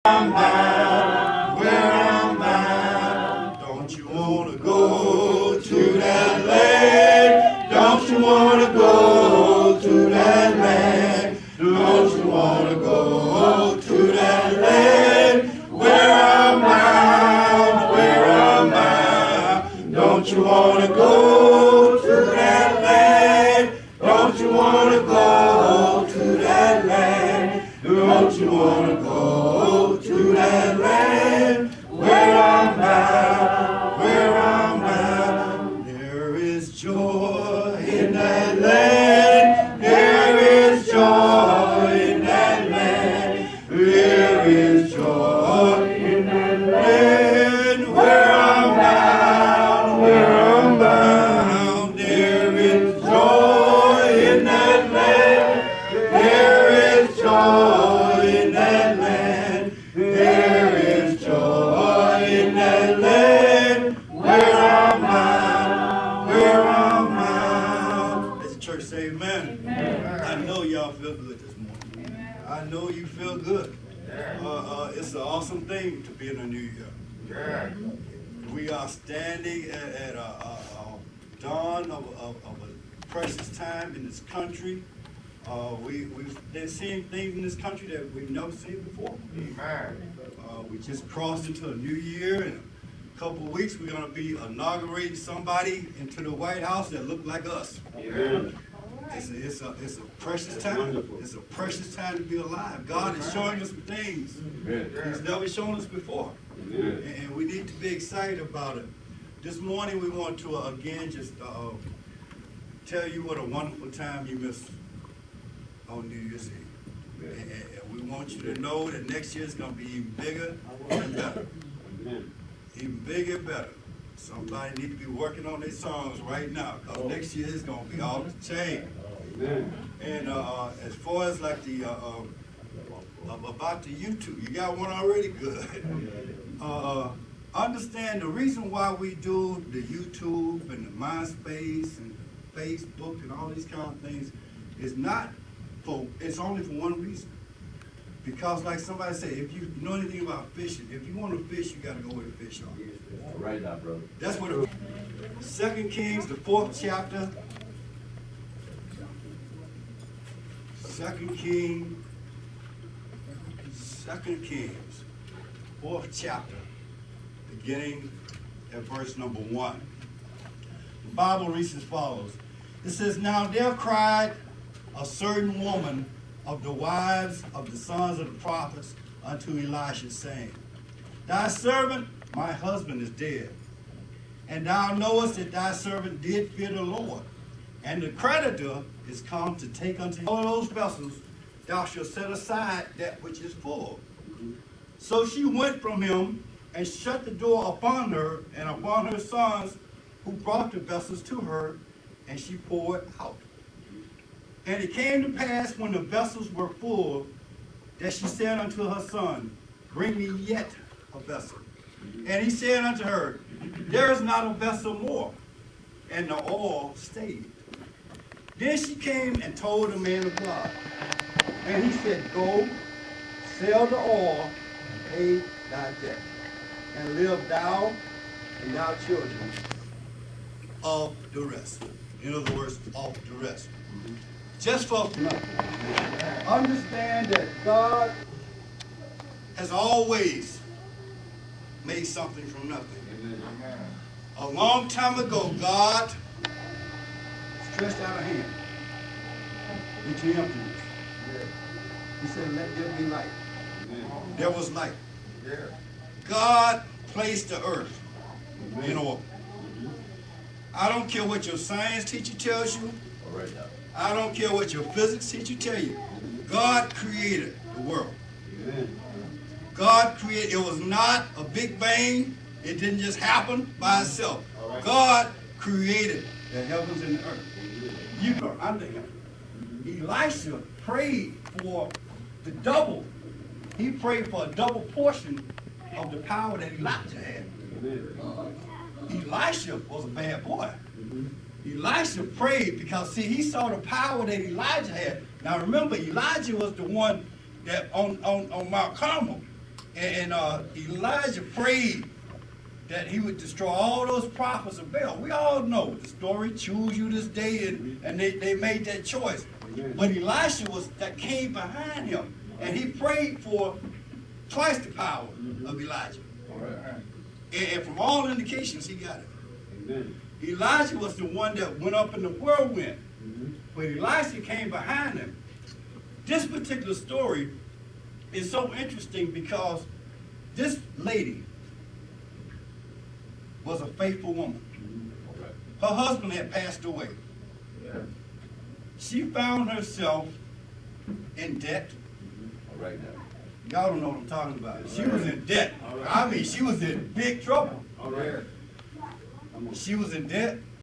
I'm bound, where I'm bound. Don't you want to go to that land? Don't you want to go to that land? Don't you want to go to that land? Where I'm bound, where I'm bound. Don't you want to go to that land? Don't you want to go to that land? Don't you want to go to that land? Where I'm bound, where I'm bound. There is joy in that land. There is joy in that land. There is joy in that land. Where I'm bound, where I'm bound. There is joy in that land. There is joy in that land. There is joy in that land. Where I'm bound, where I'm bound. Let the church say amen. Amen. I know y'all feel good this morning. I know you feel good. It's an awesome thing to be in a new year. We are standing at a dawn of a precious time in this country. We've seen things in this country that we've never seen before. We just crossed into a new year. In a couple of weeks, we're going to be inaugurating somebody into the White House that look like us. It's a precious time. It's a precious time to be alive. God is showing us some things He's never shown us before. And we need to be excited about it. This morning, we want to, again, just tell you what a wonderful time you missed on New Year's Eve. And we want you to know that next year is going to be even bigger and better. Even bigger and better. Somebody need to be working on their songs right now, because next year is going to be off the chain. And as far as like the about the YouTube, you got one already? Good. Understand the reason why we do the YouTube and the MySpace and Facebook and all these kind of things is not it's only for one reason. Because like somebody said, if you know anything about fishing, if you want to fish, you got to go where the fish are. Right now, brother. That's what it 2 Kings, the 4th chapter. 2 Kings, 4th chapter, beginning at verse number 1. The Bible reads as follows. It says, "Now there cried a certain woman of the wives of the sons of the prophets unto Elisha, saying, Thy servant, my husband, is dead. And thou knowest that thy servant did fear the Lord. And the creditor is come to take unto all those vessels, thou shalt set aside that which is full. So she went from him and shut the door upon her and upon her sons, who brought the vessels to her, and she poured out. And it came to pass, when the vessels were full, that she said unto her son, Bring me yet a vessel. And he said unto her, There is not a vessel more. And the oil stayed. Then she came and told the man of God. And he said, Go, sell the oil, and pay thy debt, and live thou and thy children of the rest. In other words, of the rest. Just for nothing. Understand that God has always made something from nothing. Amen. A long time ago, God stretched out a hand into emptiness. He said, Let there be light. Amen. There was light. God placed the earth in order. I don't care what your science teacher tells you. I don't care what your physics teacher tell you. God created the world. God created, it was not a big bang. It didn't just happen by itself. God created the heavens and the earth. You are under him. Elisha prayed for the double. He prayed for a double portion of the power that Elijah had. Elisha was a bad boy. Elisha prayed because, see, he saw the power that Elijah had. Now remember, Elijah was the one that on Mount Carmel, And Elijah prayed that he would destroy all those prophets of Baal. We all know the story, choose you this day, and they made that choice. But Elisha was that came behind him, and he prayed for twice the power of Elijah. And from all indications, he got it. Amen. Elijah was the one that went up in the whirlwind, but Elisha came behind him. This particular story is so interesting because this lady was a faithful woman. Her husband had passed away. She found herself in debt. Y'all don't know what I'm talking about. She was in debt. I mean, she was in big trouble. She was in debt.